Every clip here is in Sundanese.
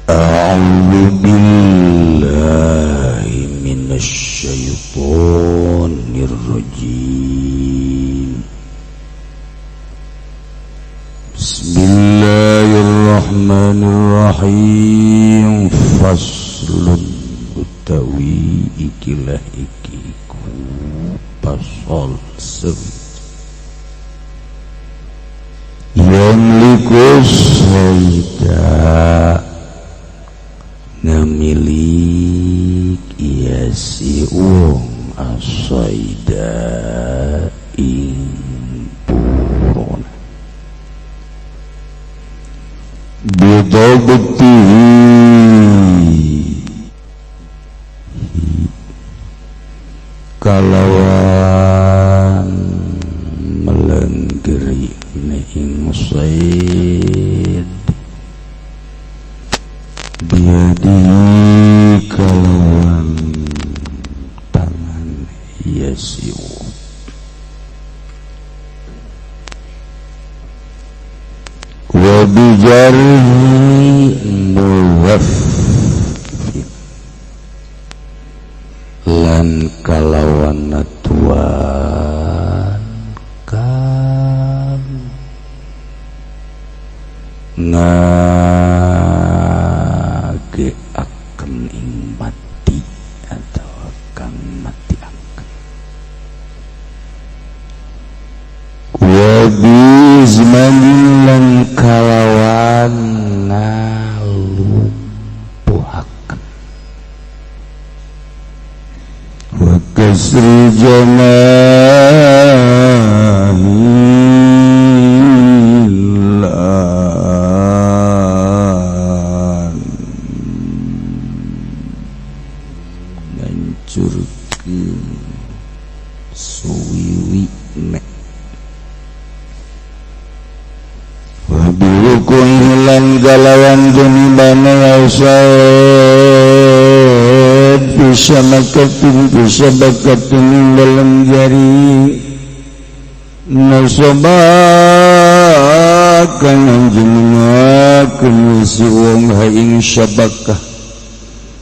A'udzu billahi minasyaitonir rajim. Bismillahirrahmanirrahim. Faslun utawi ikilah ikiku pasal yamlikus sayda ngamilik iya si wong asaida ing buron bidabti kalawan melenggeri ing said biadi kalawan tangan yasiu wa bijari muwaffin lan kalawan natuan kan ngageaken ing mati atau kang mati akan wa bizmanin lan kalawan ngalumpuhaken wa kasri ngancurkeun suwiwi nek wa bilukun lan galawan junibana wasaid bisa bakatin dalam jari nasabakan anjungakeun si wong haing syabakah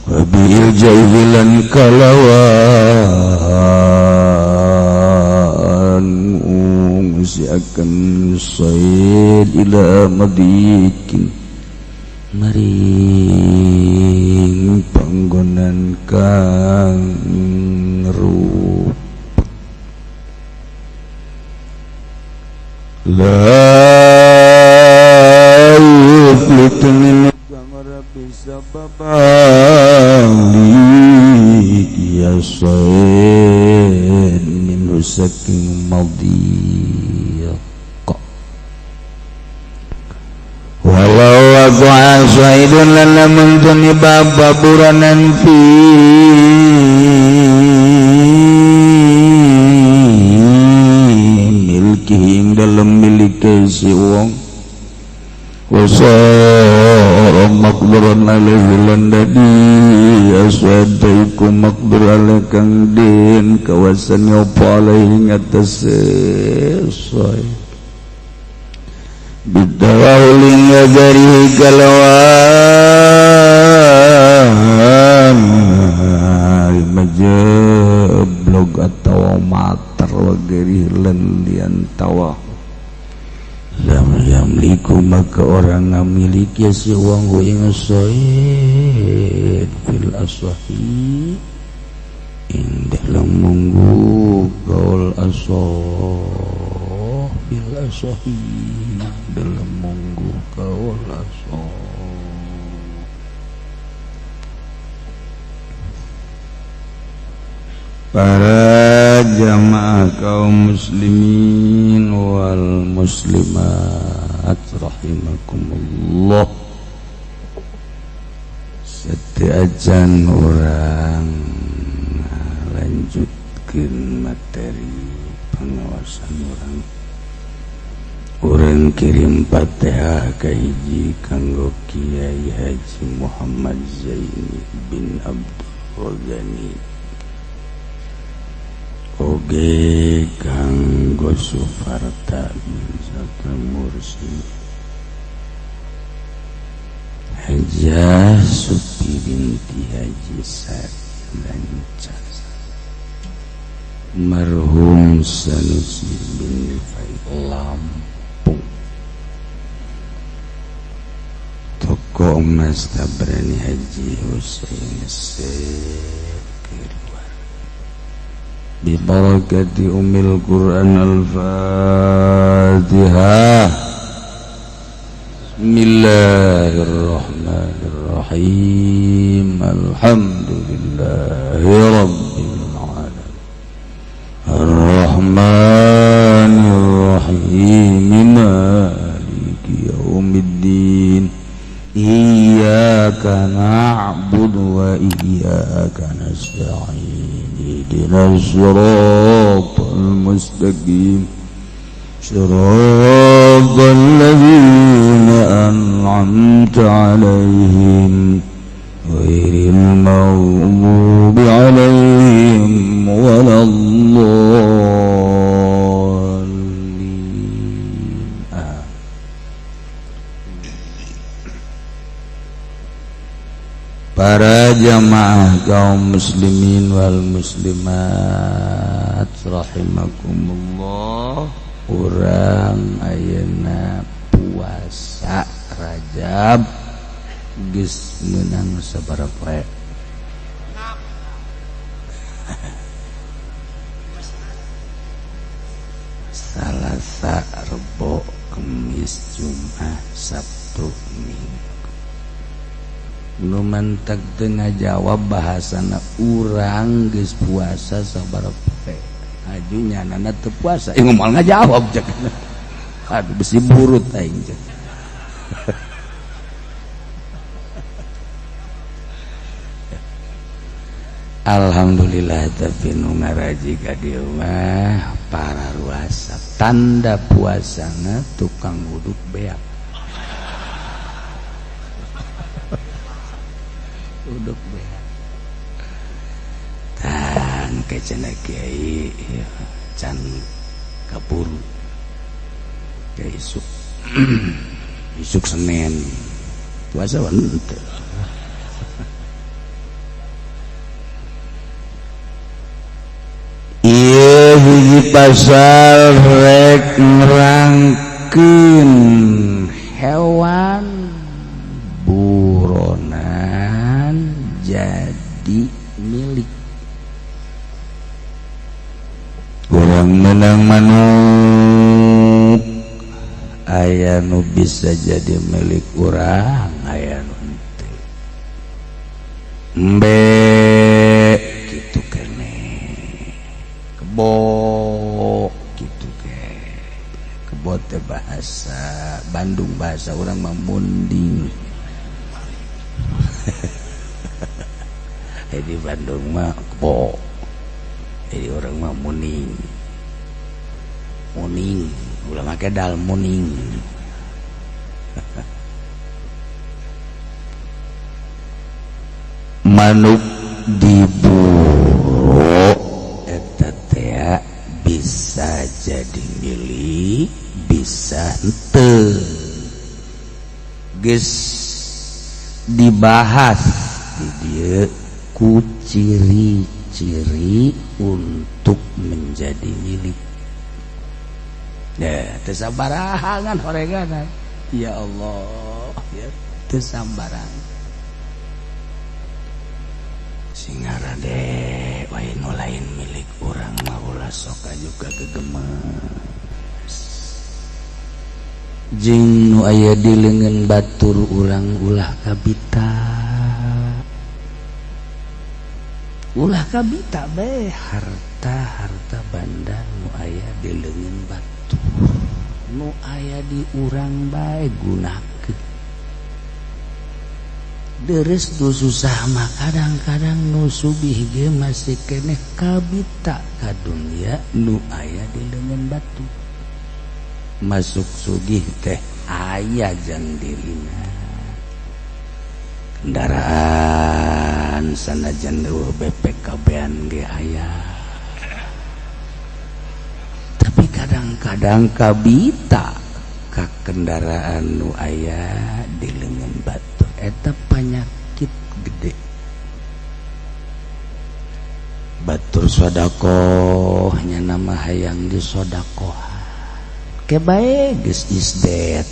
wabil jahilan kalawan musiakan said ila madikin maring panggonan kang rup la yuflitun kang ora bisa babali ya said min saking madiqa walau wadu'a saidun lan lamun tuni baburanan fi milki dalam milik si wong wasara makduran alaihi landadi aswadaiku makdur alaih kang din kawasan yopa alaihi ngatas sesuai bidawali ngagari kalawan majablog atau matar wagari lendian tawa lam yamliku maka orang ngamilik ya si wong yang asaid fil asahi ing dalam munggu gaul asah fil asahi dalam munggu gaul asah para jamaah kaum muslimin wal muslimat rahimakumullah. Setiajan orang lanjutkan materi pengawasan orang kirim Fatihah ka hiji kanggo Kiai Haji Muhammad Zaini bin Abdul Ghani oge kanggo Sufarta bin Zata Mursi Hajah Supi binti Haji Lancas, marhum Sanusi bin Rifai Lampung, tokoh Mas Tabrani Haji Husain Sekeluar, bibarakati Ummil Quran Al-Fatihah. Bismillahirrahmanirrahim. Alhamdulillahi Rabbil Alamin. Ar-Rahmanir Rahim. Maliki Yaumiddin. Iyyaka na'budu wa iyyaka nasta'in. Ihdinas siratal mustaqim. صراط الذين أنعمت عليهم غير المغضوب عليهم ولا الضالين. Para jamaah kaum muslimin wal muslimat rahimakumullah, urang ayeuna puasa Rajab geus meunang sabaraha poe? Salasa, Rebo, Kemis, Jumat, Sabtu, Minggu. Nu manteg teu ngajawab bahasana urang geus puasa sabaraha poe? Ajunya nana teu puasa, ngomong ngajawab cek. Aduh besi burut aing cek. Alhamdulillah tapi nu ngaraji ka dieu mah para ruasa. Tanda puasana tukang duduk beak. Duduk beak. Tan kecena kiai can kaburu kiai isuk isuk Senin puasa henteu. Ieu hiji pasal rek nerangkeun hewan buronan jadi milik. Urang menang manuk aya nu bisa jadi milik urang, aya nu henteu. Embe kitu keneh, kebo kitu ke. Kebo teh bahasa Bandung, bahasa urang mah munding. Di Bandung mah kebo, jadi orang mah muning, ulah make dal muning. Manuk diburu eta teh bisa jadi milik, bisa henteu. Geus dibahas di dieu ku ciri-ciri untuk menjadi milik. Ya, teu sabarahan horeganan. Ya Allah, ya teu sambarang. Singarade wae nu lain milik urang mah ulah sok juga gegemes. Jeung nu aya di leungeun batur urang ulah kabita. Ulah kabita bae harta banda nu aya di leungeun batur, nu aya di urang bae gunakeun. Deres nu susah mah kadang-kadang nu subih ge masih keneh kabita ka dunya nu aya di leungeun batur. Masuk sugih teh aya jang dirina. Kendaraan sanajan BPKB-an ge aya. Tapi kadang-kadang kabita ka kendaraan nu aya di leungeun batur eta sodaqohnya nama hayang disodakohan kebaik geus isdet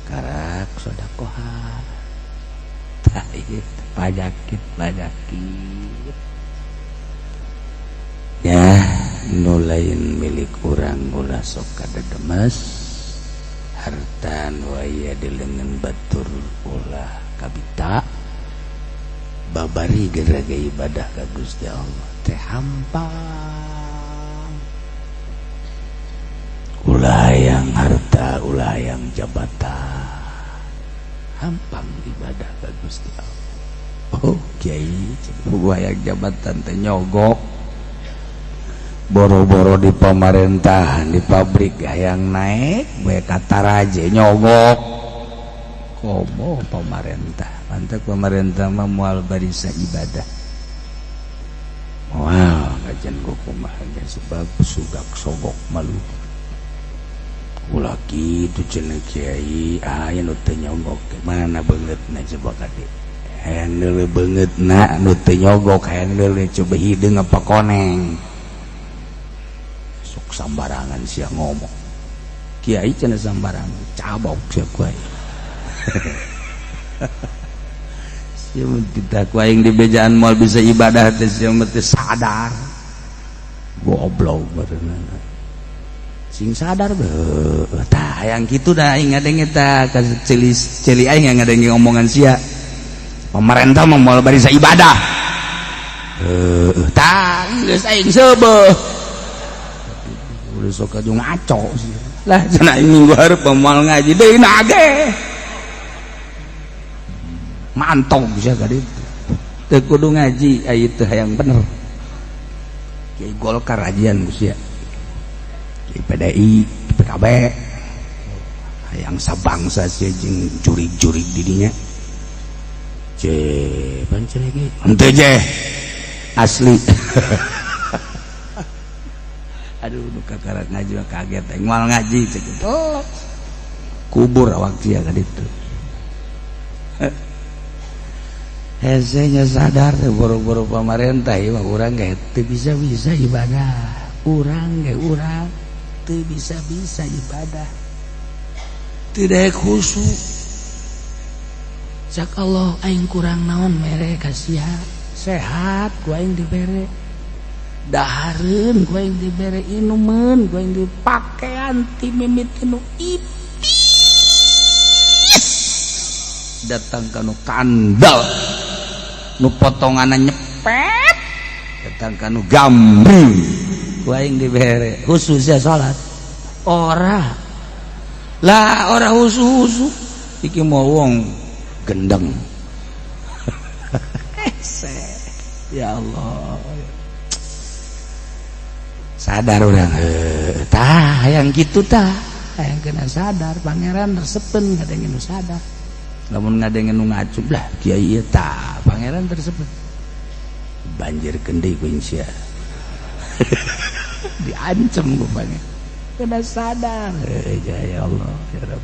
karak sodakohan tah ieu panyakit ya nu lain milik urang ulah sok kadedemes harta nu aya di leungeun batur ulah kabita babari geraga ibadah ka Gusti Allah teh hampang ulah hayang harta ulah hayang jabatan hampang ibadah ka Gusti Allah. Oh kiai gua hayang jabatan teh nyogok boro-boro di pemerintahan di pabrik hayang naik bae kata raja nyogok komo pemerintah pantek pemerintah mah moal barisa ibadah wow kajian kumaha sebab sugak sogok malu ulah kitu cenah kiai aya nu teu nyogok mana beungeutna coba kade hayang deuleu beungeutna nu teu nyogok hayang deuleu coba hideung apa koneng sok sambarangan sia ngomong kiai cenah sambarangan cabok sia kuai sia kita kuaing di bejaan moal bisa ibadah teh sia teh sadar goblok berenang sing sadar tah hayang kitu dah aing ngadenge tah ka celi aing ngadenge omongan sia pemerintah mah moal barisa ibadah tah geus aing seubeuh udah sok aju ngaco sih lah cenah minggu hareup moal ngaji deui nage mantong bisa ka ditu teu kudu ngaji aya teh hayang bener kiai Golkar ajian sia kiai PDI PKB hayang sabangsa sia jeung jurig-jurig di dinya pancen ge henteu je asli aduh nu kakarak ngaji kaget teh moal ngaji cek oh kubur awak sia ka ditu hesenya sadar boro-boro pemerintah ieu urang ge teu bisa-bisa ibadah urang teu bisa-bisa ibadah teu daek khusyuk cak Allah aing kurang naon mere ka sia sehat ku aing dibere dahareun ku aing dibere inumeun ku aing dipakean ti mimiti nu ipis datang ka nu kandal nu potonganna nyepet datang ka nu gambring ku aing dibere khusus ya salat ora husu iki mau wong gendeng ya Allah sadar urang tah hayang kitu tah hayang kena sadar pangeran resepen ngadenge nu sadar lamun ngadenge nu ngacup lah kiai ieu tah pangeran tersebut banjir deui ku sia diancem ku pangeran kena sadar ya Allah ya Rabb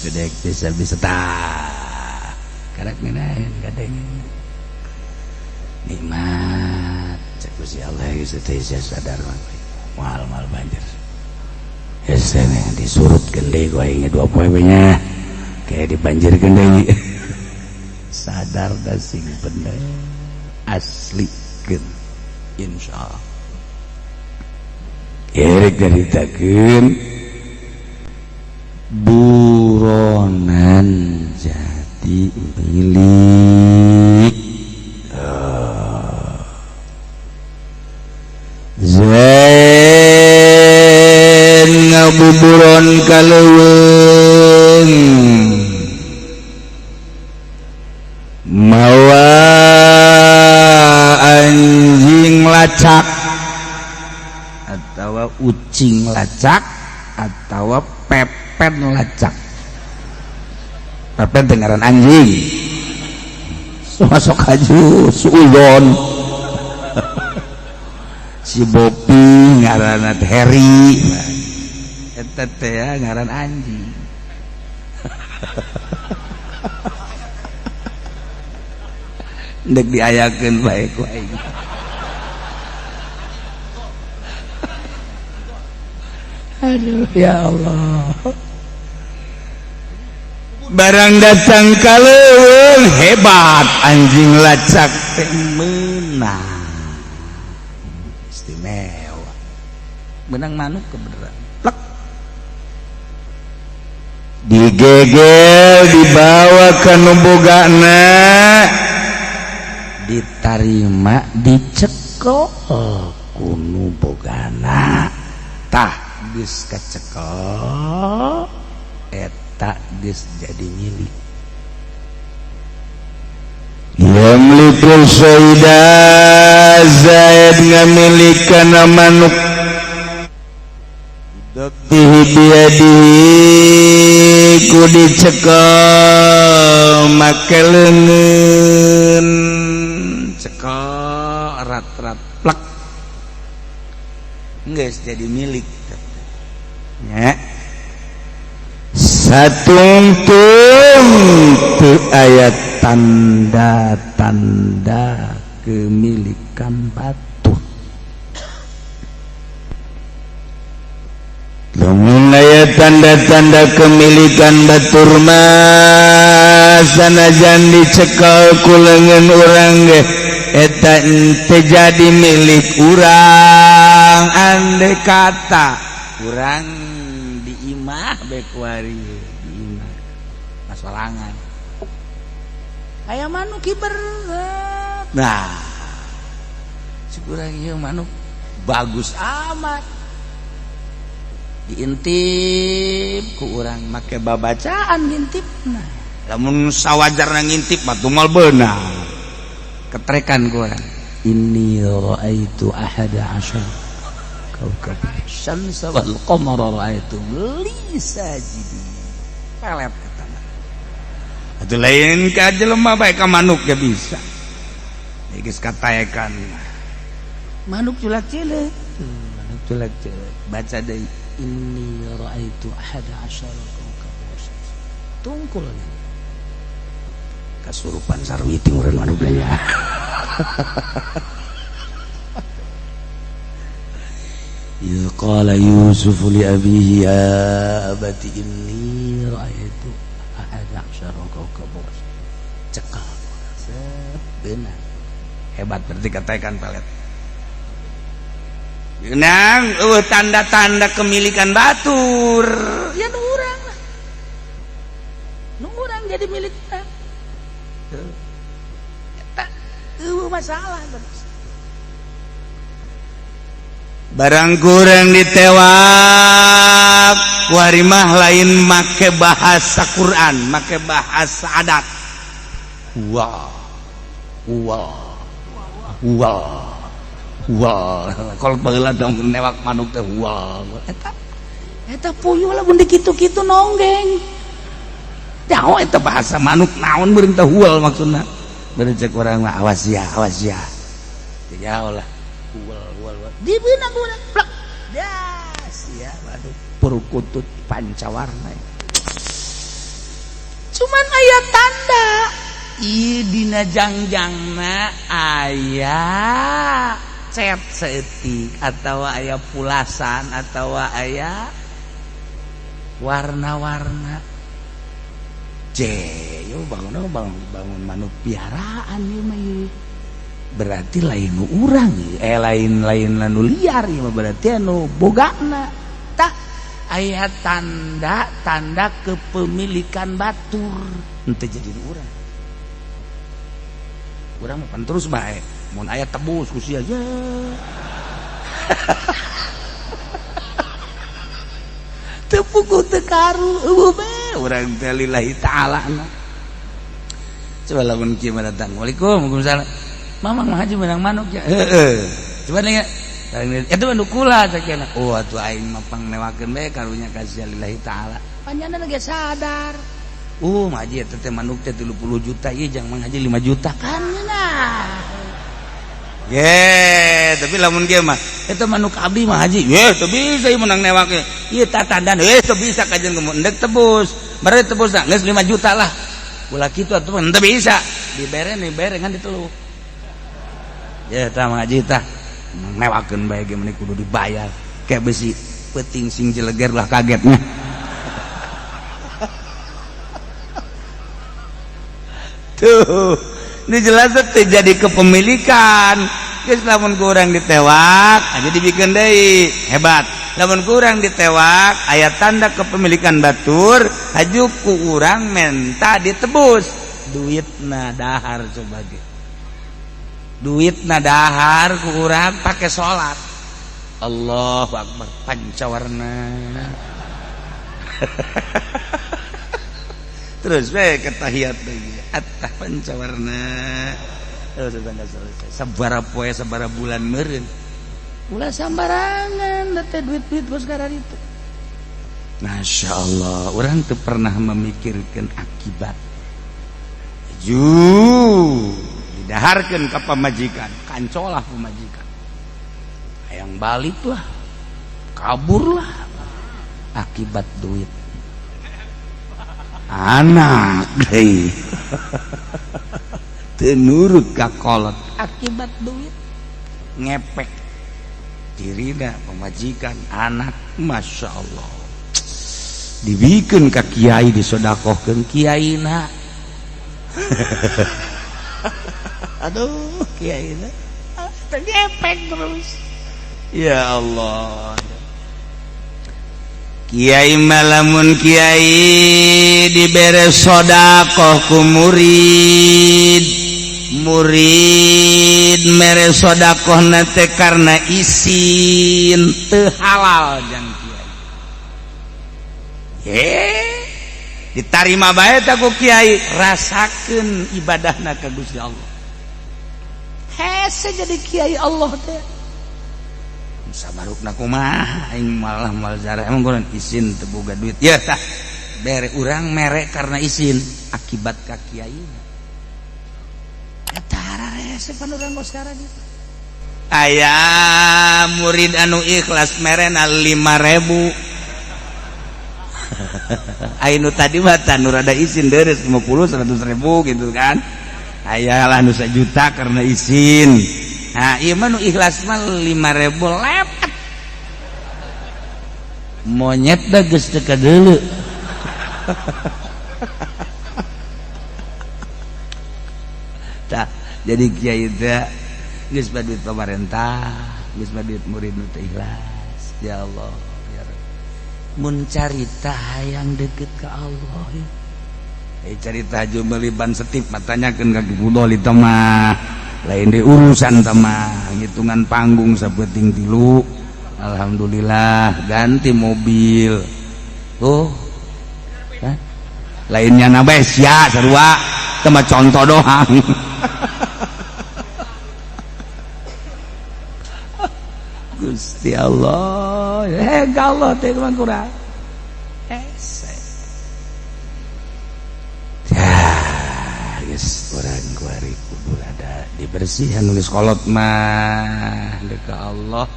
gedek bisa tah karak minaen kadenge nikmat cek Gusti Allah geus teh sadar mal banjir esene disurutkeun deui ku aing 2 poe we nya kayak dibanjirkeun deui sadar da sing bener aslikeun insyaallah erek caritakeun buronan jati milik zain ngabuburon kaleuweung mawa anjing lacak atawa ucing lacak atawa pepet lacak pepet dengaran anjing masuk haju suulon si Bopi ngaran Heri eta teh ngaran anjing ndek diayakeun bae ku aing aduh ya Allah. Barang datang kaleuweung hebat anjing lacak teh meunang. Istimewa. Menang manuk kebenaran. Plek. Digegel dibawa ka nu bogana Ditarima dicekel kunu bogana. tah Geus kacekel eta geus jadi milik. Yamlikul Sayyida Zaid ngamilikan manuk Daktihi biadihi ku dicekel make leungeun Cekel erat-erat plek. Geus jadi milik. nya satungtung teu aya Tanda-tanda kemilikan batur. lamun aya tanda-tanda kemilikan batur mah sanajan dicekel ku leungeun urang ge eta teu jadi milik urang. Andai kata Kurang diimah bae kuari diimah masolangan. Aya manuk kiber. Nah, syukurang ieu manuk bagus amat. Diintip ku urang make babacaan ngintipna. lamun sawajarna ngintip mah tumal beunang Ketrekan ku urang. Inni ra'aitu ahada asyar kaukab syamsa wal qamara ra'aitu li sajidin. Pelet eta mah. atuh lain ka jelema bae ka manuk ge bisa geus kataekan Manuk culak cileuk. Manuk culak cileuk. Baca deui inni ra'aitu ahada asyara kaukab syamsa. Tungkul kasurupan sarwi timureun manuk nya. إذ قال يوسف لأبيه يا أبت إني رأيت أحد عشر كوكبا cekal benar Hebat berarti katakan pelet. Geunang tanda-tanda kemilikan batur. ya nu urang lah, nu urang jadi milik kita. Eta masalah terus. Barang kurang ditewak warimah lain make bahasa Quran, make bahasa adat. Wah Kalau baheula dong newak manuk teh wah. eta puyuh lah mun dikitu-kitu nonggeng. Jauh eta bahasa manuk naon beureung teh hual maksudna. Beureung cek urang mah awas ya. Teu jauh lah. Hual. Di beunang urang plak. Ya, waduh perukutut pancawarna. Cuman aya tanda. Ieu dina jangjangna aya cet seeutik atawa aya pulasan atawa aya warna-warna. Yo bangun manuk piaraan ieu mah ieu. Berarti lain nu urang lain anu liar ieu mah berarti anu bogana. Tah aya tanda kepemilikan batur henteu jadi nu urang. Urang mah pan terus bae mun aya tebus ku sia ya. Teu puguh teu karu eueuh bae urang teh lillahi taala na. Coba lamun kieu mah datang. Waalaikumsalam. Mamang mah haji menang manuk ya. Heeh. Coba nih eta mah nu kula sakiana. Oh atuh aing mah pangnewakeun bae karunya ka lillahi taala. Panjana ge sadar. Maji eta teh manuk teh 30 juta ieu jang mang haji 5 juta kan nah. Tapi lamun kieu mah Eta manuk abdi mah haji. teu bisa ieu menang newake. Ieu tatadan Teu bisa kajen endek tebus. Bare tebus geus 5 juta lah. Ulah kitu atuh teu bisa. Dibere kan ditelu. Eta mah haji tah newakeun bae ge meni kudu dibayar. Kayak besi peting sing jeleger lah kagetnya. Tuh, ini jelas terjadi kepemilikan. Geus lamun kurang ditewak, aja dibikin deui, hebat. Lamun kurang ditewak, aya tanda kepemilikan batur, haju ku urang menta ditebus. Duitna dahar coba ge. Duitna dahar ku urang pake salat. Allahu Akbar, pancawarna. Terus we ketahiyat deui. Attah pancawarna. Selesai. Sabara poe sabara bulan meureun. Ulah sambarangan teh duit-duit bos karar itu. Masya Allah, orang tuh pernah memikirkan akibat. Didaharkan ke pemajikan, kancolah pemajikan. Hayang baliklah, kaburlah. Akibat duit. Anak deui. Tenurut kakolot akibat duit ngepek dirina pemajikan anak. Masya Allah, dibikin ke kiai disodakohkeun kiaina. Aduh kiaina ngepek terus. Ya Allah, kiai malamun kiai dibere sodakoh ku murid mere sodakoh nate karena isin teu halal jang kiai. Ditarima bae ta ku kiai, rasakeun ibadahna ka Gusti Allah. Hese jadi kiai Allah teh. Sabarukna kumaha aing malah malzara emang kunaon isin teu boga duit. Ya tah bere urang mere karena isin akibat ka kiai. Sepanurang kos sekarang gitu. Aya murid anu ikhlas merena 5.000. Ainu tadi mata nu rada isin deres 50-100 ribu gitu kan. Aya lah nu 1 juta karena isin. Nah ieu mah nu ikhlas mah 5.000 lepet. Monyet da geus teu kadeuleu. Tah jadi kiai teh geus baduit pemerintah, geus baduit murid nu teu ikhlas. Ya Allah, ya Rabbi. Mun carita hayang deukeut ka Allah. Carita haju meuli ban setip matanyakeun ka Kudol itu mah lain di urusan teh mah ngitungan panggung sapeting 3. Alhamdulillah ganti mobil. Tuh. Kan? Lainnya na bae sia sarua teh mah contoh doang. Gusti Allah, Allah teh kurang kurang. Ya, geus urang kuari kudu ada dibersihan nulis kolot mah deuk Allah,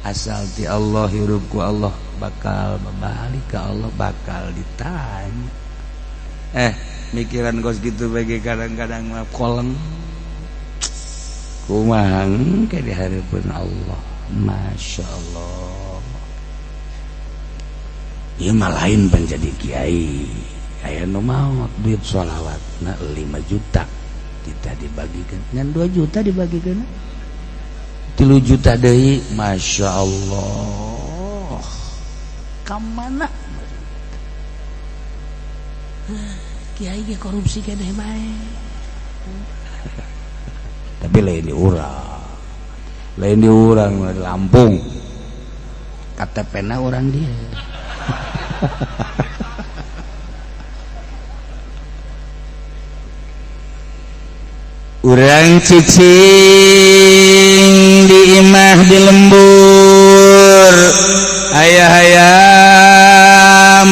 asal ti Allah hirup ku Allah bakal balik ke Allah bakal ditanya. Mikiran kos gitu bagi kadang-kadang mah koleng. Kumaha ke di hareupeun Allah. Masya Allah. Ieu mah lain penjadi kiai. Aya nu maot duit sholawat na 5 juta kita dibagikan. Ngan 2 juta dibagikan. 3 juta deui. Masya Allah. Kamana? Kiai ge korupsi keneh bae. Tapi lain di urang. Lain di urang di Lampung. KTP-na urang dia. Urang cicing di imah di lembur. Hayam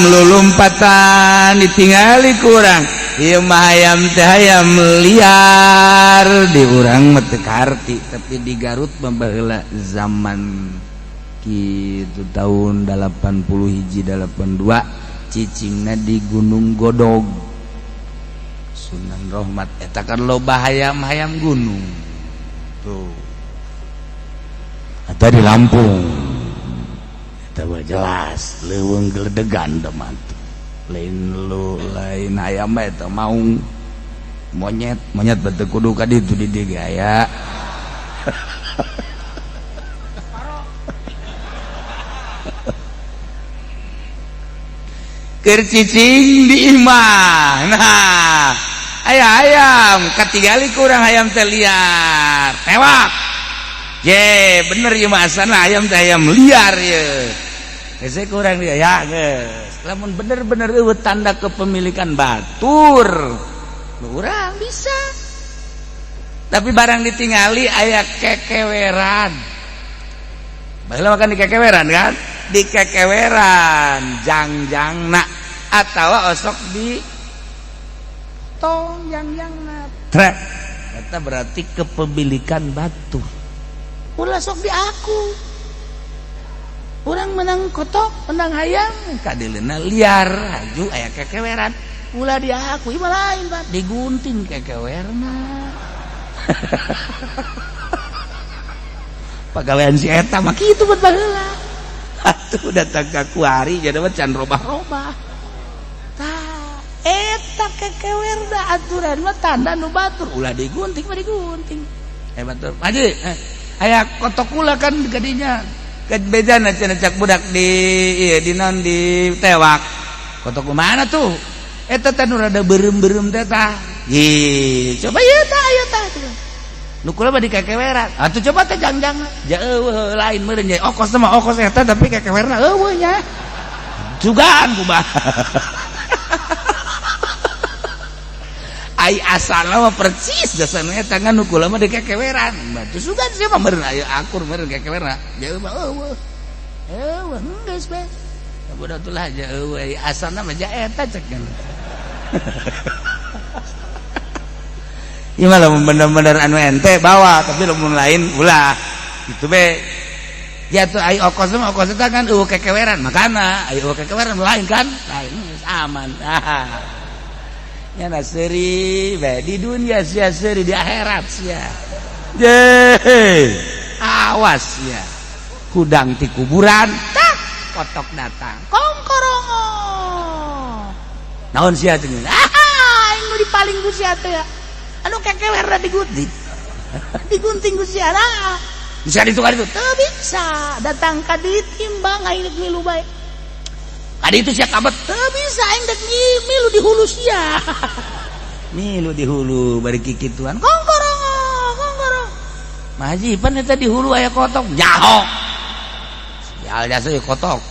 lulumpatan ditingali kurang. Ieu mah hayam teh hayam liar di urang mah teu karti tapi di Garut mah baheula zaman kitu tahun 81-82 cicingna di Gunung Godog Sunan Rohmat eta kan loba hayam-hayam gunung tuh. Eta di Lampung tahu jelas leuweung geledegan teman lain lu lain ayam eta mau monyet batu kudu ka ditu di dieu aya keur cicing di imah nah aya ayam katigali kurang ayam teh liar tewak ye bener ieu mah asana ayam teh ayam liar ye hese kurang dia ya geus lamun bener-bener eueuh tanda kepemilikan batur urang bisa tapi barang ditingali aya kekeweran baheula makan di kekeweran kan di kekeweran jangjangna atawa osok di tong jangjangna trek eta berarti kepemilikan batur ulah sok di aku urang menang kotok menang hayam kadeleuna liar haju aya kekeweran ulah di aku ieu lain Pak digunting kekewerna pagawean si eta mah kitu bet baheula atuh datang ka kuari jadi mah can robah-robah tah eta kekewerna aturan mah tanda nu batur ulah digunting mah digunting batur Haji aya kotok ulah kan gadinya bedana cenah cak budak di ieu di naon di tewak kotok mana tuh eta teh nu rada beureum-beureum teh tah coba ieu tah nu kula mah di kekeweran atuh coba teh jangjang eueuh lain meureun nya okos mah okos eta tapi kekewerna eueuh nya jugaan ku bah ai asalna mah persis dasarna eta ngan nu kula mah di kekeweran batu sugan sia mah meureun aya akur meureun kekewerna jeuh mah eueuh geus bae budak tulah aja eueuh asalna mah ja eta cek kan ieu mah lamun bener-bener anu ente bawa tapi lamun lain ulah kitu be ya tuh ai okos mah okos eta kan eueuh kekeweran makana ai eueuh kekeweran lain kan lain aman nyana seuri bae di dunia sia seuri di akhirat sia awas ya kudang ti kuburan tak kotok datang kongkorongo naon sia teh anu dipaling ku sia teh anu kekewerna digunting ku sia nah bisa ditukar itu teu bisa datang ka ditimbang aing milu bae kadi itu sia kabet teu bisa aing dek milu di hulu sia milu di hulu bari kikituan kongkorongo mah haji pan eta di hulu aya kotok jaho sial jasa ieu kotok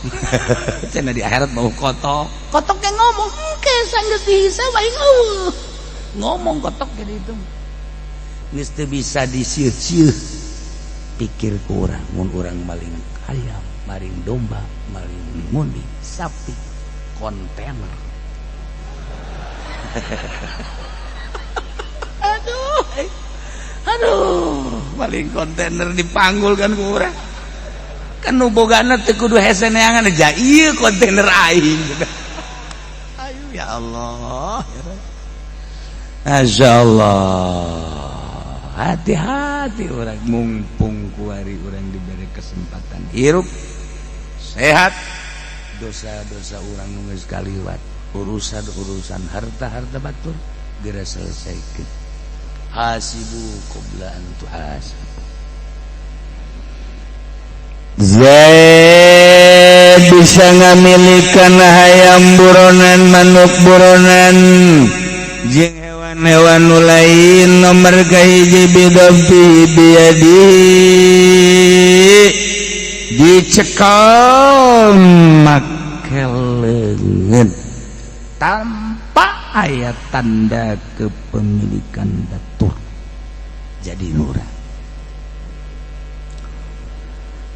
cenah di akhirat mau kotok yang ngomong engke sanggeus dihisab aing eueuh ngomong kotok ge ditu geus teu bisa disieun-sieun pikir ku urang mun urang maling ayam maling domba maling muni sapi kontainer aduh paling kontainer dipanggul kan ku urang kan nu bogana teu kudu hese neangan aja ieu kontainer aing ayo ya Allah masyaallah hati-hati orang mumpung kuari orang diberi kesempatan hirup sehat dosa-dosa orang nunggu sekaliwat urusan harta batur geura selesaikeun hasibu qabla an tuhasib Zaid bisa ngamilikan hayam buronan manuk buronan jeung hewan nu lain nomor kahiji bidabti biadi dicekal make leungeun tanpa aya tanda kepemilikan batur jadi nurang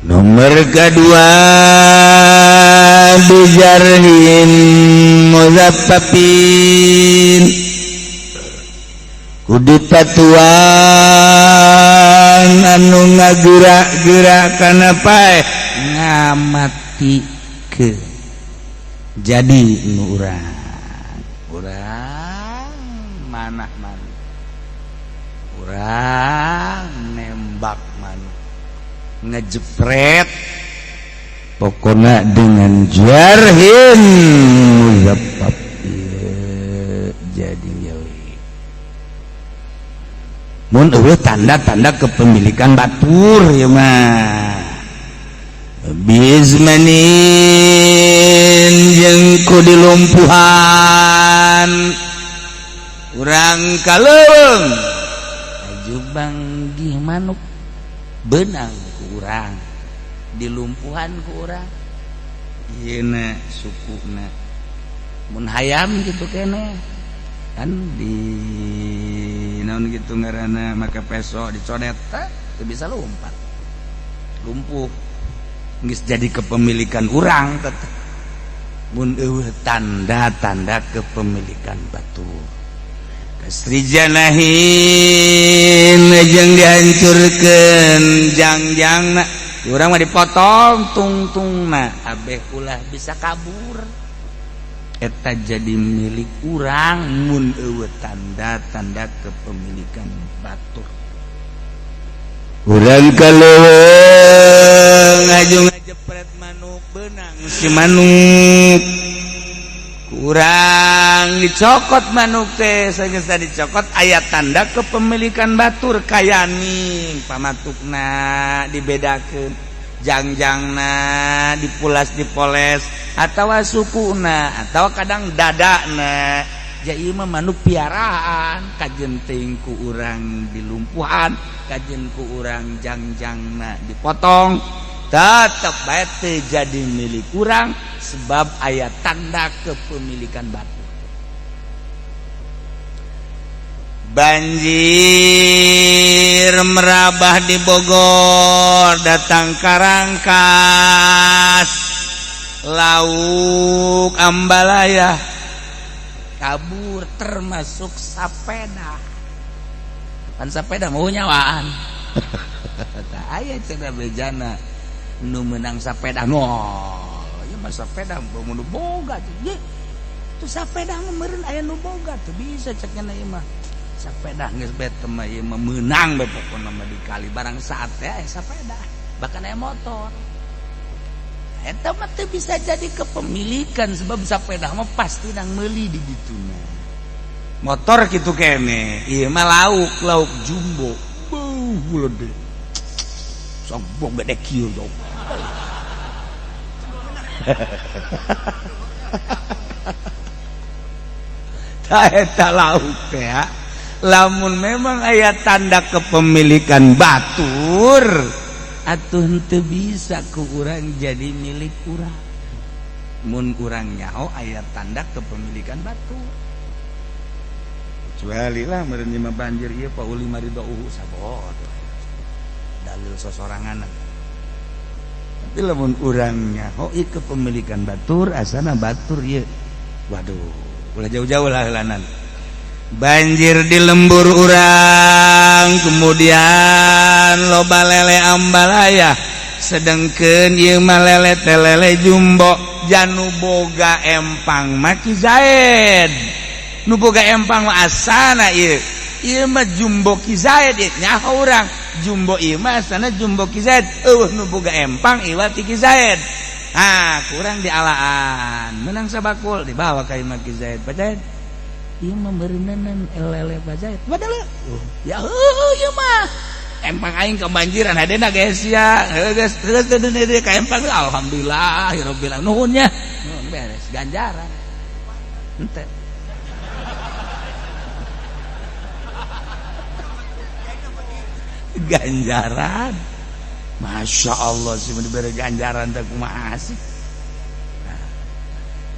nomor kedua bijarhin muzaffafin kuditatuan anu ngagerak-gerak kana pae ngamati ke jadi nu urang manah manuk urang nembak manuk ngejepret pokoknya dengan jarhin muzaffaf jadi nyawi mun eueuh tanda-tanda kepemilikan batur ya mah bizmanin jeung ku dilumpuhan urang kaleuweung ajubang gih manuk benang ku urang dilumpuhan ku urang ieu na sukuna mun hayam gitu kene kan di naon gitu ngaranna make peso dicodet teu bisa lompat lumpuh geus jadi kepemilikan urang tetep mun eueuh tanda-tanda kepemilikan batur kasrijanahin jeung dihancurkeun jangjangna urang mah dipotong tungtungna abeh ulah bisa kabur eta jadi milik urang mun eueuh tanda-tanda kepemilikan batur urang kaleuweung ngajung ngajepret manuk benang si manuk kurang dicokot manuk teh sageus dicokot aya tanda kepemilikan batur kayaning pamatukna dibedakeun jangjangna dipulas dipoles atawa sukuna atawa kadang dadana jadi mah manuk piaraan kajenting ku urang dilumpuhan kajen ku urang jangjangna dipotong tetep bae teu jadi milik urang sebab aya tanda kepemilikan batur banjir merabah di Bogor datang Karangkas lauk Ambalaya kabur termasuk sapeda kan sapeda mau nyawaan tah aya cenah bejana nu meunang sapeda ieu mah sapeda mun boga ye tu sapeda mah meureun aya nu boga teu bisa cekna ieu mah sapeda geus bete mah ieu mah meunang bae pokona mah dikali barang saat teh aya sapeda bahkan aya motor eta mah teu bisa jadi kepemilikan sebab sapeda mah pasti nang meuli di dituna motor kitu kene ieu mah lauk jumbo beuh gede sombong gede kieu dong tah eta lauk teh lamun memang aya tanda kepemilikan batur atuh teu bisa ku urang jadi milik urang mun urang nyaho aya tanda kepemilikan batur kecuali lah meureun mah banjir ieu pauli maridohu sabot dalil sosorangan tapi lamun urang nyaho ieu kepemilikan batur asana batur ieu waduh ulah jauh-jauh lah helanan banjir di lembur urang kemudian loba lele Ambalaya sedengkeun ieu mah lele teh lele jumbo janu boga empang maki Zaid nu boga empang mah asana ieu mah jumbo Ki Zaid nyaho urang jumbo ieu mah asana jumbo Ki Zaid nu boga empang ieu Ki Zaid kurang dialaan menang sabakul dibawa ka imah Ki Zaid Pak Zaid ieu mah beureunan lele Pak Zaid padahal ya ieu mah empang aing kebanjiran hadena geus ya geus teu ka empang alhamdulillah rabbil alamin nuhun nya beres ganjaran henteu ganjaran Masya Allah sih diberi ganjaran tak kumaha asik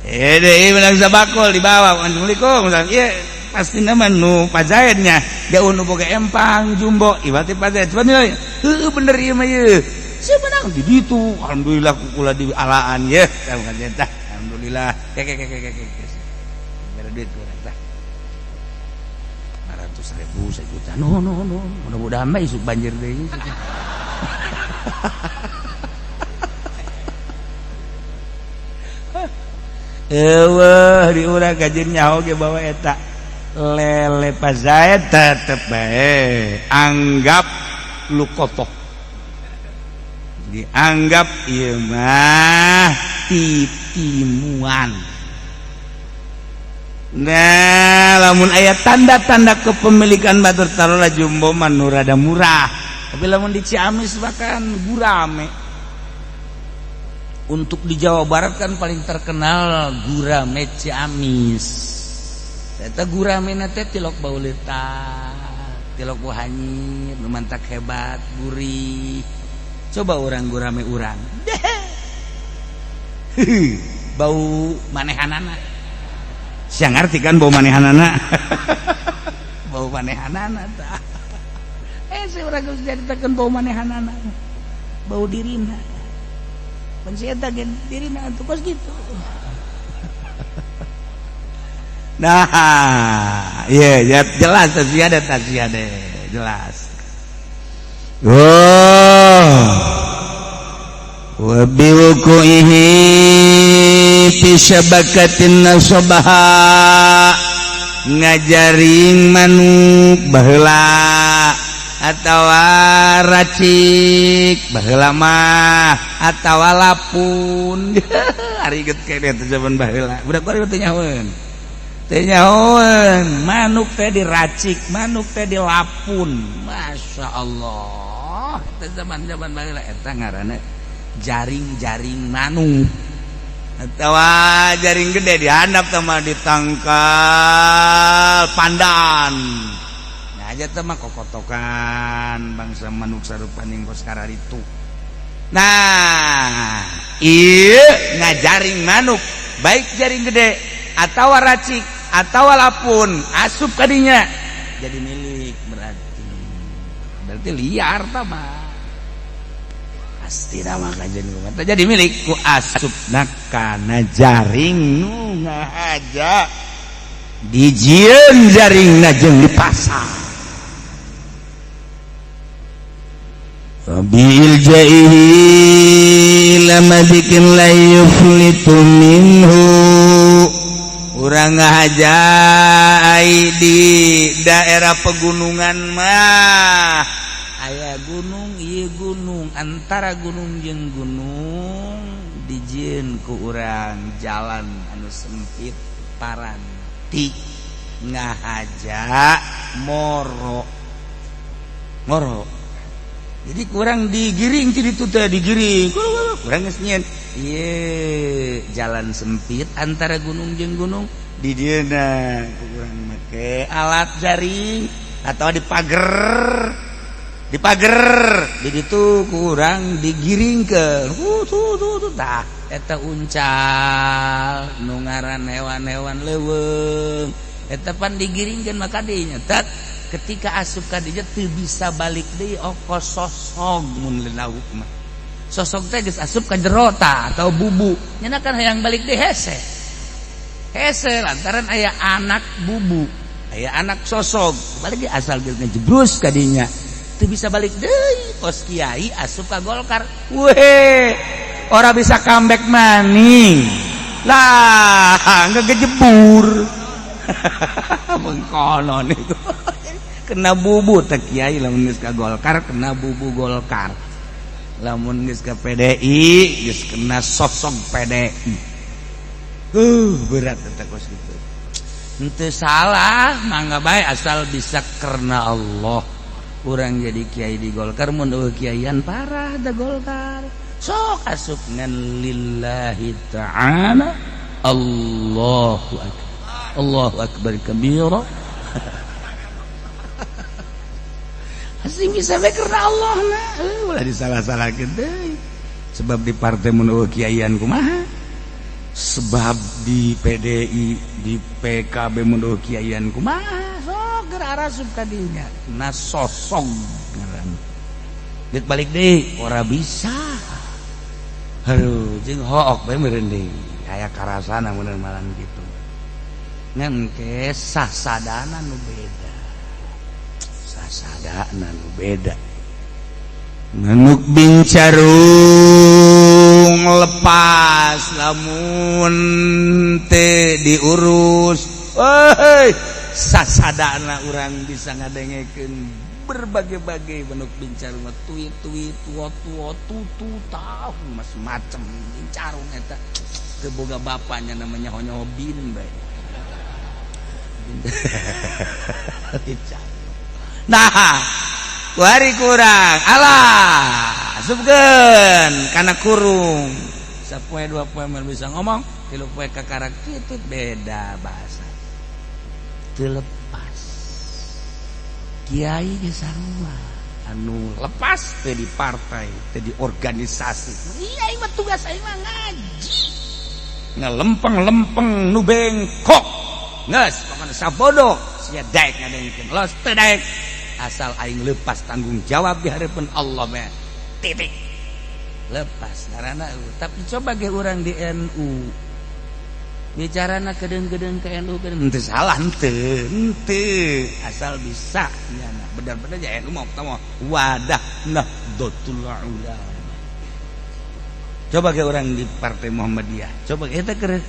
deh menang sabakul dibawa assalamualaikum iya pasti nama nu Pak Zaidnya dia nu boga empang jumbo ibati Pak Zaid bener iya mah iya sih menang di ditu alhamdulillah kukula di alaan ya kamu kan jentah alhamdulillah kek bere duit kurang tah 500.000 1 juta no mudah-mudahan mah isuk banjir deui di urang kajeun nyaho ge bawa eta lele Pak Zaid tetep bae anggap lu kotok dianggap ieu mah titimuan. Nah, lamun aya tanda-tanda kepemilikan batur taruhlah jumbo mah nu rada murah. Tapi lamun di Ciamis bahkan gurame. Untuk di Jawa Barat kan paling terkenal gurame Ciamis. Eta gurame na teh tilok baulita, tilok bau hanyir, nu mantak hebat, gurih. Coba orang gurame urang. Bau manehanana. Siang ngerti kan bau manehanana. Bau manehanana tah. Saya urang geus diceritakeun bau manehanana. Bau dirina. Pan sia teh dirina atuh kos gitu. Nah, iya jelas tasiade jelas. Wa biwuku'ihi fi syabakatin nasabaha ngajaring manuk baheula atawa racik baheula mah atawa lapun ariget kene teh zaman baheula budak bari teh nyahoeun manuk teh diracik manuk teh dilapun Masya Allah teh zaman-zaman baheula eta ngaranna jaring-jaring manuk atawa jaring gede dihandap sama ditangkal pandan nah aja mah kokotokan bangsa manuk sarupaning kos kararitu. Nah ieu ngajaring manuk baik jaring gede atawa racik atawa lapun asup kadinya jadi milik berarti liar tah mah pasti nama kajian rumah jadi milik ku asupna kana jaring nu ngahaja dijieun jaringna jeung di pasar bil jaihi lama bikin la yuflitu minhu urang ngahaja ai di daerah pegunungan mah aya gunung ieu gunung antara gunung jeung gunung dijieun ku urang jalan anu sempit paranti ngahaja moro jadi kurang digiring ti ditu teh digiring kurang geus nyieun ieu jalan sempit antara gunung jeung gunung di dieuna ku urang make alat jaring atau di pager di ditu kurang digiringkeun tuh tah eta uncal nu ngaran hewan-hewan leuweung eta pan digiringkeun maka dinya tat ketika asup ka dinya teu bisa balik deui ongkos sosog mun leunawuk mah sosog teh geus asup ka jero tah atau bubu nya kan hayang balik deui hese lantaran aya anak bubu aya anak sosog balik deui asal geus ngejebrus ka dinya teu bisa balik deui pos kiai asup ka Golkar weh ora bisa comeback maning lah ngegejebur mengkonon itu kena bubu teh kiai lamun geus ka Golkar kena bubu Golkar lamun geus ka PDI geus kena sosok PDI berat eta kos kitu henteu salah mangga bae asal bisa karena Allah. Urang jadi kiai di Golkar mun eueuh kiaian parah da Golkar sok asup ngan lillahi ta'ala Allahu akbar kabira asing bisa bae karena Allah na ulah disalah-salahkeun deui sebab di partai mun eueuh kiaian kumaha sebab di PDI di PKB mun eueuh kiaian kumaha arasup kadinya na sosong ngaran dit balik deui ora bisa aduh jeung hook bae meureun deui aya karasana mun malan kitu ngan ke sasadana nu beda manuk bincarung lepas lamun teu diurus sasadana urang bisa ngadengekeun berbagai-bagai benuk bincarung tuit-tuit tua-tua tutu tahu macam bincarung eta teu boga bapaknya namanya Honyobin bae. Nah, kuari kurang alah subkeun kana kurung sapoe dua poe mah bisa ngomong tilu poe kakarak kitu beda bahasa teu lepas kiai ge sarua anu lepas teu di partai teu di organisasi iya ieu mah tugas aing mah ngaji ngelempeng-lempeng nu bengkok geus pokona sabodo sia daek ngadengkeun los teu daek asal aing lepas tanggung jawab di harapan Allah mah titik lepas karena tapi coba ge urang di NU bicarana kedeung-kedeung ke NU henteu salah henteu asal bisa nyana bener-bener ya NU mah wadah Nahdlatul Ulama. Coba ke orang di Partai Muhammadiyah, coba kita ke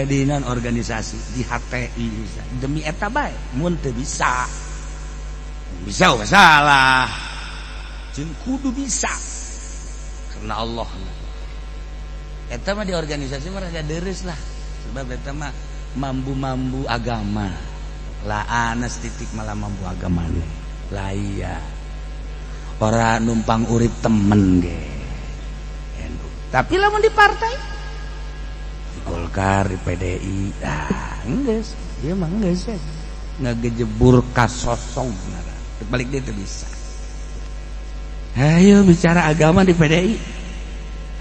di non organisasi di HTI bisa demi eta bae mun teu bisa salah jeung kudu bisa karena Allah eta mah di organisasi mah rada deres lah sebab eta mah mambu-mambu agama lah anas titik malah mambu agama lah iya ora numpang urip temen ge. Tapi lamun di partai di Golkar, di PDI geus ieu mah geus ngagejebur ka sosong balik dia teu bisa. Hayo bicara agama di PDI,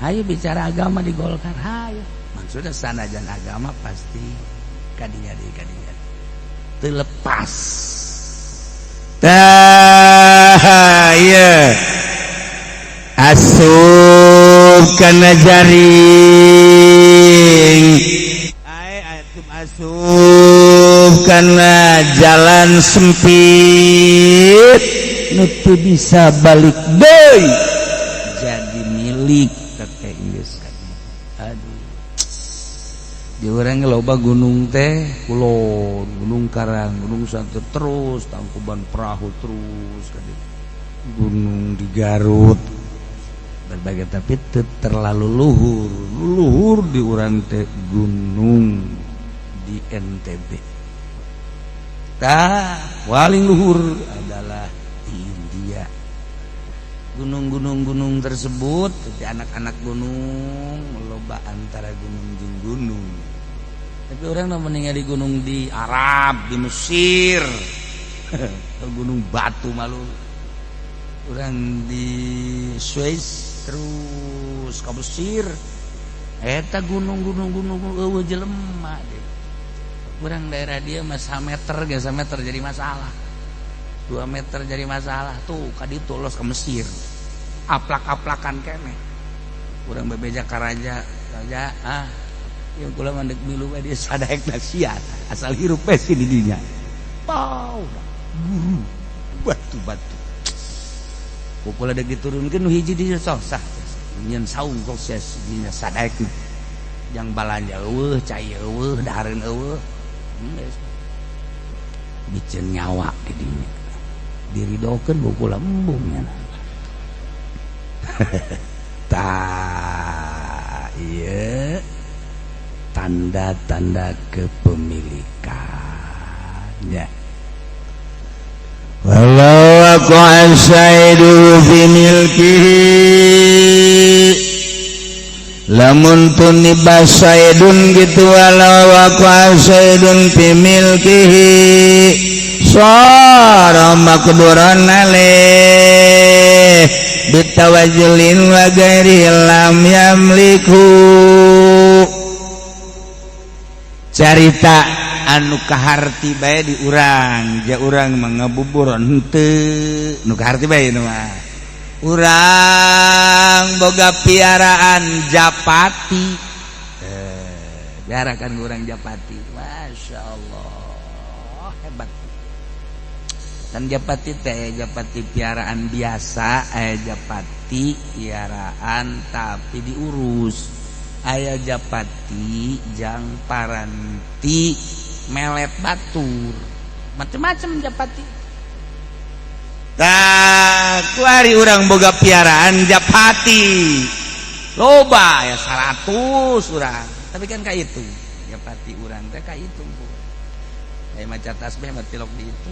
hayo bicara agama di Golkar, hayo maksudnya sanajan agama pasti kadinya teu lepas tah ieu asup kana jaring asup kana jalan sempit nu teu bisa balik deui jadi milik teh geus aduh di urang loba gunung teh kulon gunung karang gunung santet terus Tangkuban Perahu terus gunung di Garut berbagai tapi terlalu luhur di urang teh gunung di NTB paling luhur adalah di India gunung tersebut di anak-anak gunung loba antara gunung jeung gunung tapi orang namanya di gunung di Arab di Mesir gunung batu malu orang di Swiss terus ka Mesir eta gunung eueuh jelema deh. Urang daerah dia mah 1 meter ge 1 meter jadi masalah 2 meter jadi masalah tuh ka ditu los ka Mesir aplak-aplakan keneh urang bebeja ka raja yang kula mandek milu we dia sadaekna sia asal hirup we di dinya pau guru batu-batu kukula dek diturunkeun nu hiji di sosah nyen saung kok sia dinya sadaekna yang balanja eueuh cai eueuh dahareun eueuh biceun nyawa ke dinya diridokeun kukula embung nya tah ieu tanda-tanda kepemilikannya walau aku asaidu fi milkihi lamun tuni basaidun gitu walau aku asaidun fi milkihi sara makduran alih bitawajulin wa ghairi lam yamliku carita anu kaharti bae di urang ja urang mangabubur henteu nu kaharti bae nu mah urang boga piaraan japati biarakan urang japati masyaallah hebat dan japati teh japati piaraan biasa japati piaraan tapi diurus aya japati jang paranti melet batur macam-macam japati tak kuari urang boga piaraan Japati loba ya 100 urang tapi kan kayak itu Japati urang teh kayak itu kayak maca tasbih mah tilok di itu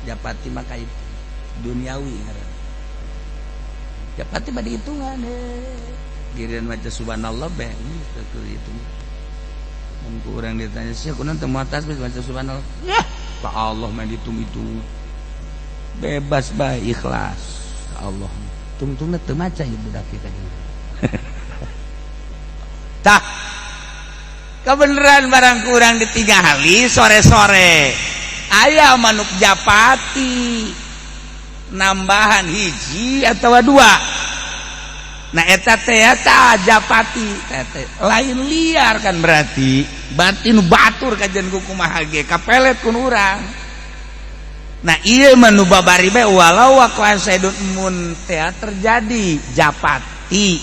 Japati mah kayak itu duniawi ngaran Japati mah dihitungan giliran maca subhanallah beh itu itu mun urang ditanya sih kunaon teu moal tasbih maca subhanallah ya ka Allah mah dihitung itu bebas bae ikhlas Allah tungtungna teu maca ieu budak kita tah kebeneran barang kurang ditingali sore-sore aya manuk Japati nambahan hiji atau dua nah eta teh Japati lain liar kan berarti batin batur kajian kumaha ge kapelet kun urang nah iya manubabari be walau wakuan saidun mun teh terjadi Japati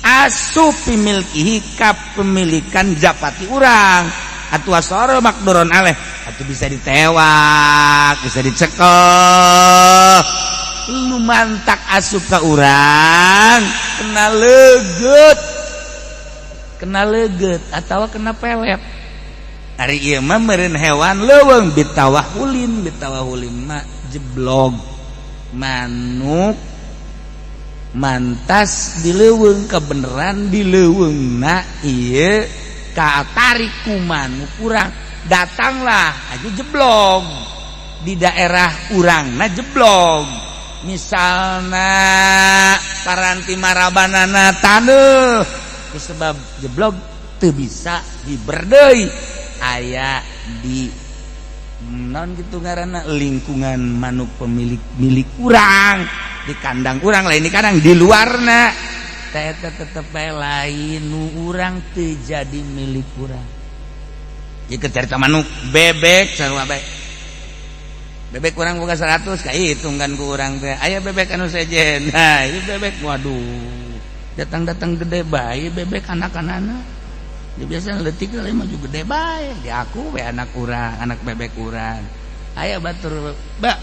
asup pimilkihi kepemilikan Japati urang atuh asoro makduron aleh atuh bisa ditewak bisa dicekel lu mantak asup ka urang kena leget atawa kena pelet hari ieu mah meureun hewan leuweung bitawahulin mah jeblog manuk mantas dileuweung kebeneran dileuweungna ieu tarik ku manuk urang datanglah aja jeblog di daerah urangna jeblog misalna paranti marabanana taneuh sebab jeblog teu bisa diberdeui aya di non gitu ngaranna lingkungan manuk pemilik milik urang di kandang urang lain di kandang di luarna teh tetep lain nu urang teu jadi milik urang ieu carita manuk bebek sarua bae bebek urang boga 100 ka hitungkan ku urang teh aya bebek anu sejen nah ieu bebek waduh datang-datang gede bae bebek anak-anakna dia biasa letik lah mah juga gede bae di aku we anak urang anak bebek urang aya batur ba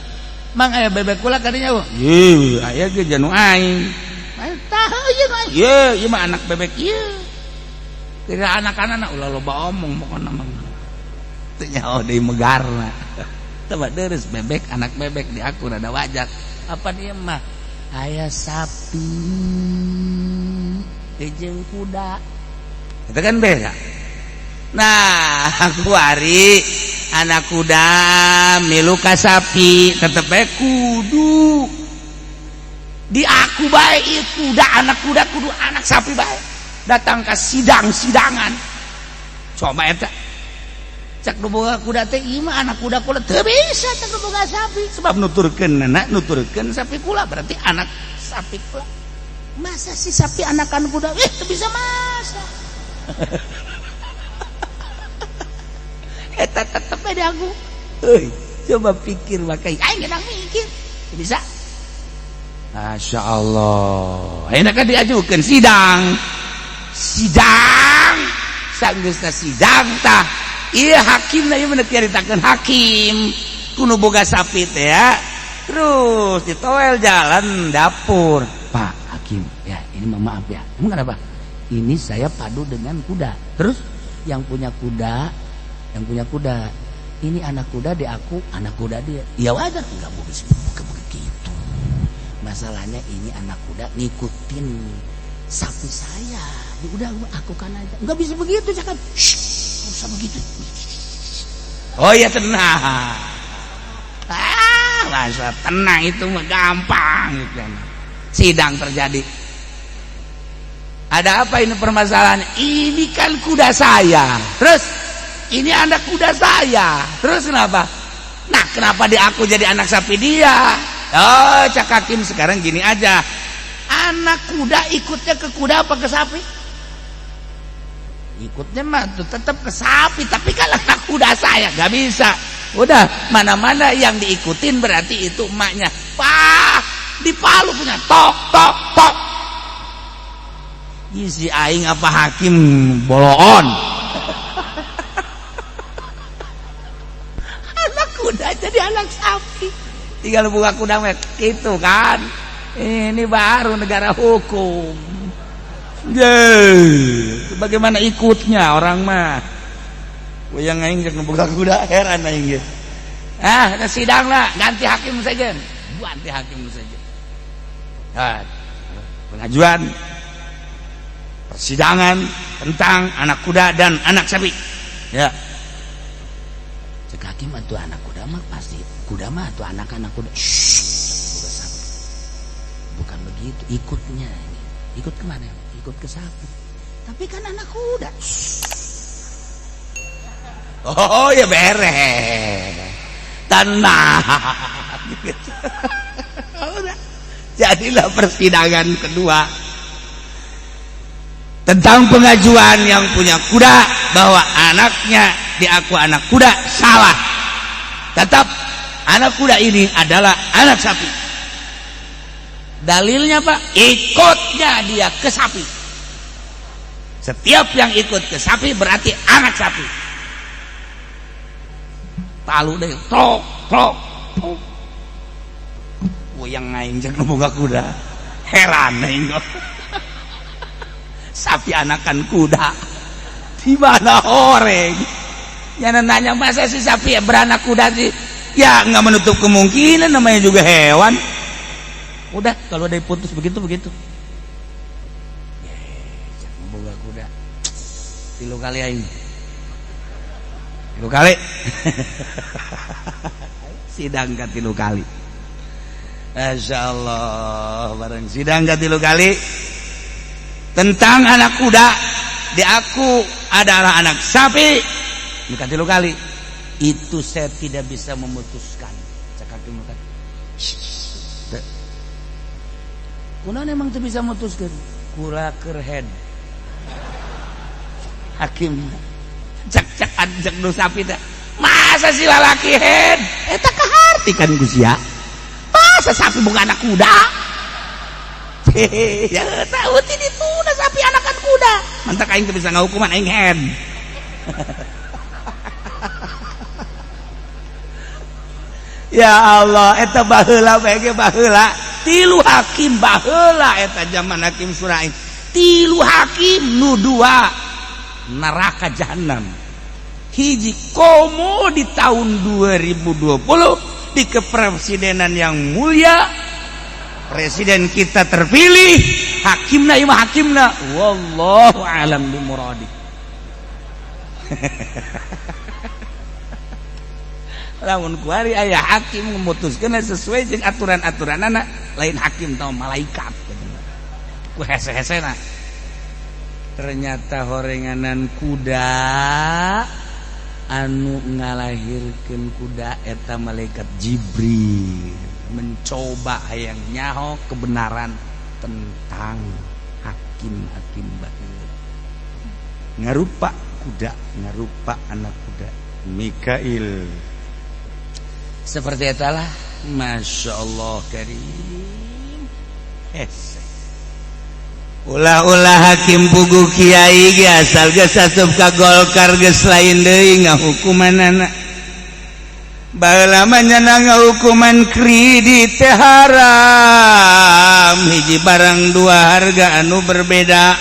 mang aya bebek kula kadinya ye aya ge janu aing tah ieu mah anak bebek ieu kira anak-anak ulah loba omong pokona mah teu nyaho deui megarna teu deres bebek anak bebek di aku rada wajar apa dia mah aya sapi jeung kuda itu kan beda nah kuari anak kuda milu ka sapi tetep bae kudu di aku bae ieu kuda anak kuda kudu anak sapi bae datang ka sidangan coba eta cak nu boga kuda teh ieu mah anak kuda kula teu bisa cak nu boga sapi sebab nuturkeun sapi kula berarti anak sapi kula masa si sapi anakan kuda teu bisa masa eta tetep di aku coba pikir makai aing geus mikir bisa Masya Allah enak kan diajukeun sidang sanggeusna sidang tah ieu hakimna ieu bener diaritakeun hakim kudu boga sapi teh ya terus ditoel jalan dapur Pak Hakim ya ini maaf ya emang kenapa ini saya padu dengan kuda terus yang punya kuda ini anak kuda di aku anak kuda dia ya wajar enggak begitu masalahnya ini anak kuda ngikutin sapi saya udah aku kan aja enggak bisa begitu cakap usah begitu oh ya tenang masa tenang itu mah gampang gitu sidang terjadi ada apa ini permasalahannya ini kan kuda saya terus ini anak kuda saya terus kenapa nah kenapa di aku jadi anak sapi dia oh cak hakim sekarang gini aja anak kuda ikutnya ke kuda apa ke sapi ikutnya mah tuh tetap ke sapi tapi kalau anak kuda saya gak bisa udah mana-mana yang diikutin berarti itu emaknya pak di palu punya tok isi aing apa hakim boloon anak kuda jadi anak sapi tinggal buka kuda mah itu kan. Ini baru negara hukum. Bagaimana ikutnya orang mah? Yang aing cek buka kuda heran aing ge. Sidang lah, ganti hakim saja. Ganti hakim saja. Pengajuan persidangan tentang anak kuda dan anak sapi. Ya. Cek hakim atuh anak kuda mah pasti kuda mah atuh anak-anak kuda. Bukan sapi. Bukan begitu, ikutnya ini. Ikut kemana? Ikut ke sapi. Tapi kan anak kuda. Oh ya beres. Tanah. Jadilah persidangan kedua tentang pengajuan yang punya kuda bahwa anaknya diaku anak kuda salah. Tetap anak kuda ini adalah anak sapi. Dalilnya Pak, ikutnya dia ke sapi. Setiap yang ikut ke sapi berarti anak sapi. Talu deh, trok. Yang ngaing cek boga kuda. Heran aing kok. Sapi anakan kuda. Di mana orang? Yang nanya masa si sapi ya beranak kuda sih? Ya nggak menutup kemungkinan, namanya juga hewan. Udah kalau ada putus begitu. Cek boga kuda. 3 kali aing. 3 kali. Sidang ka 3 kali. Masya Allah, bareng sidang ka 3 kali tentang anak kuda diaku adalah anak sapi. Ka 3 kali. Itu saya tidak bisa memutuskan. Cek hakim kan. Kunaon emang teu bisa memutuskan? Kula keur head. Hakim cek nu sapi teh. Masa si lalaki head? Eta kahartikeun ku sia. Masa sapi bukan anak kuda? Ya tahu ti ditu na sapi anakan kuda. Mantak aing teu bisa ngahukuman aing head. Ya Allah, eta baheula bae baheula. 3 hakim baheula eta zaman hakim Suraim. 3 hakim nu 2 neraka jahanam. Hiji komo di tahun 2020 di kepresidenan yang mulia, presiden kita terpilih, hakimna imah hakimna wallahu alam bimuradi. Lamun kuari aya hakim memutuskeun sesuai jeung aturan-aturanana, lain hakim tau malaikat. Ku hese-hesena. Ternyata horenganan kuda anu ngalahirkeun kuda eta malaikat Jibril mencoba hayang nyaho kebenaran tentang hakim-hakim baheula. Ngarupa kuda, ngarupa anak kuda Mikail. Seperti itulah, Masya Allah karim. Ulah-ulah hakim pugu kiai ge asal geus asup ka Golkar geus lain deui ngahukumanana. Baheula mah nyana ngahukuman kredit teh haram. Hiji barang 2 harga anu berbeda.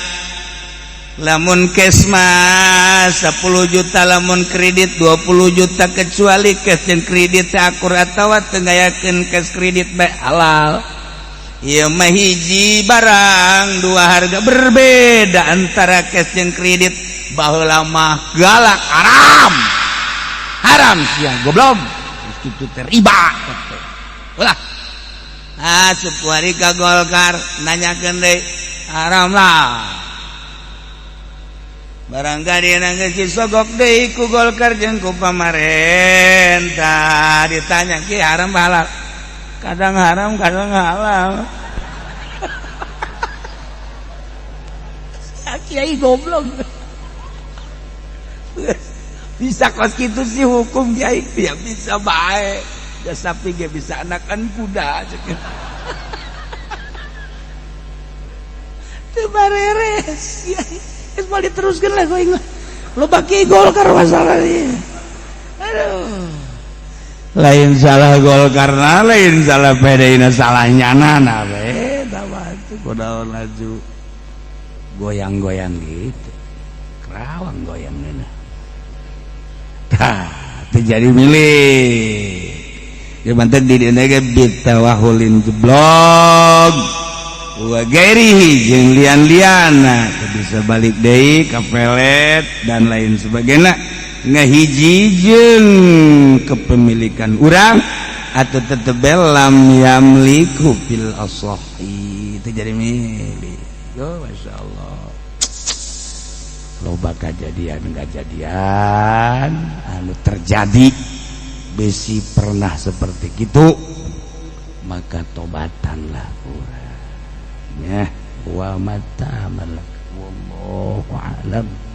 Lamun cash mah 10 juta, lamun kredit 20 juta, kecuali cash dan kredit teh akur atawa teu ngayakeun cash kredit bae halal. Ieu mah hiji barang 2 harga berbeda antara cash jeung kredit. Baheula mah galak haram sia goblok itu teh riba. Ulah asup kuari ka Golkar nanyakeun deui haram lah. Barangkali geus disogok deui ku Golkar jeung ku pamarentah, ditanya ki haram halal. Kadang haram, kadang halal. Kiai goblok. Bisa konstitusi hukum kiai, ya bisa bae. Da sapi ge bisa anakan kuda. Teu bareres kiai. Geus mau diteruskeun lah geuing. Loba kiai Golkar masalahnya. Aduh. lain salah Golkarna lain salah pedaina salah nyanana beda batu kudaon laju goyang-goyang gitu kerawang goyang nina tah terjadi milih ya mantep di dina bitawahulin jeblog wa gairihi jeung lian-liana bisa balik deui ka pelet dan lain sebagainya ngahijieun kepemilikan urang atau tetebel lam yamliku fil asahi itu jadi milik yo masyaallah loba kejadian anu terjadi besi pernah seperti itu maka tobatanlah urang ya wa mata malak wallahu alam.